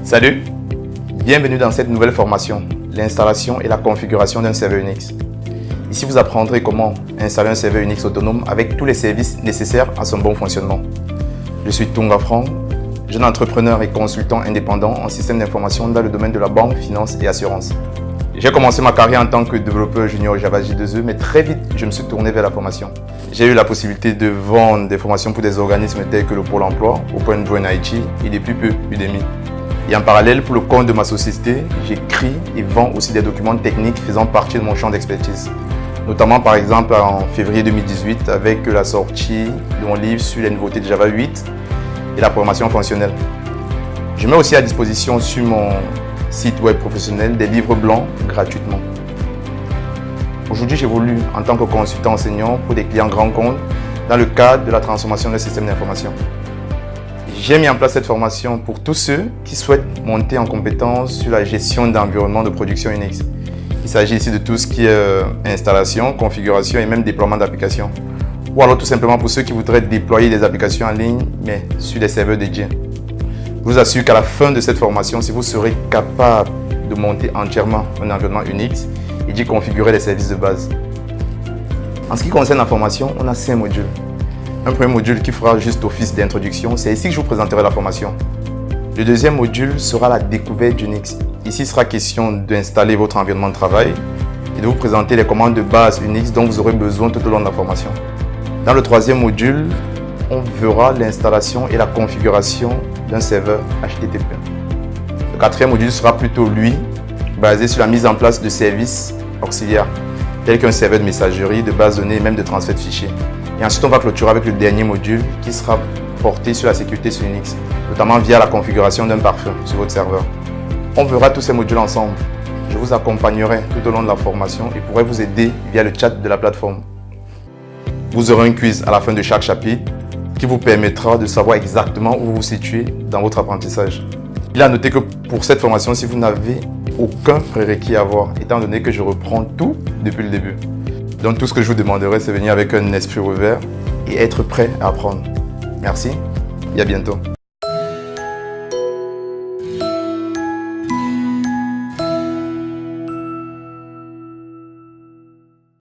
Salut, bienvenue dans cette nouvelle formation, l'installation et la configuration d'un serveur Unix. Ici, vous apprendrez comment installer un serveur Unix autonome avec tous les services nécessaires à son bon fonctionnement. Je suis Tunga Frank, jeune entrepreneur et consultant indépendant en système d'information dans le domaine de la banque, finance et assurance. J'ai commencé ma carrière en tant que développeur junior Java J2E, mais très vite, je me suis tourné vers la formation. J'ai eu la possibilité de vendre des formations pour des organismes tels que le Pôle emploi, OpenBrain IT et depuis peu Udemy. Et en parallèle, pour le compte de ma société, j'écris et vends aussi des documents techniques faisant partie de mon champ d'expertise. Notamment par exemple en février 2018 avec la sortie de mon livre sur les nouveautés de Java 8 et la programmation fonctionnelle. Je mets aussi à disposition sur mon site web professionnel des livres blancs gratuitement. Aujourd'hui, j'évolue en tant que consultant enseignant pour des clients grands comptes dans le cadre de la transformation des systèmes d'information. J'ai mis en place cette formation pour tous ceux qui souhaitent monter en compétence sur la gestion d'environnement de production Unix. Il s'agit ici de tout ce qui est installation, configuration et même déploiement d'applications. Ou alors tout simplement pour ceux qui voudraient déployer des applications en ligne, mais sur des serveurs dédiés. Je vous assure qu'à la fin de cette formation, si vous serez capable de monter entièrement un environnement Unix et d'y configurer les services de base. En ce qui concerne la formation, on a 5 modules. Un premier module qui fera juste office d'introduction, c'est ici que je vous présenterai la formation. Le deuxième module sera la découverte d'Unix. Ici, il sera question d'installer votre environnement de travail et de vous présenter les commandes de base Unix dont vous aurez besoin tout au long de la formation. Dans le troisième module, on verra l'installation et la configuration d'un serveur HTTP. Le quatrième module sera plutôt, lui, basé sur la mise en place de services auxiliaires, tels qu'un serveur de messagerie, de base de données et même de transfert de fichiers. Et ensuite, on va clôturer avec le dernier module qui sera porté sur la sécurité sur Unix, notamment via la configuration d'un pare-feu sur votre serveur. On verra tous ces modules ensemble. Je vous accompagnerai tout au long de la formation et pourrai vous aider via le chat de la plateforme. Vous aurez un quiz à la fin de chaque chapitre qui vous permettra de savoir exactement où vous vous situez dans votre apprentissage. Il est à noter que pour cette formation, si vous n'avez aucun prérequis à avoir, étant donné que je reprends tout depuis le début. Donc tout ce que je vous demanderai, c'est venir avec un esprit ouvert et être prêt à apprendre. Merci et à bientôt.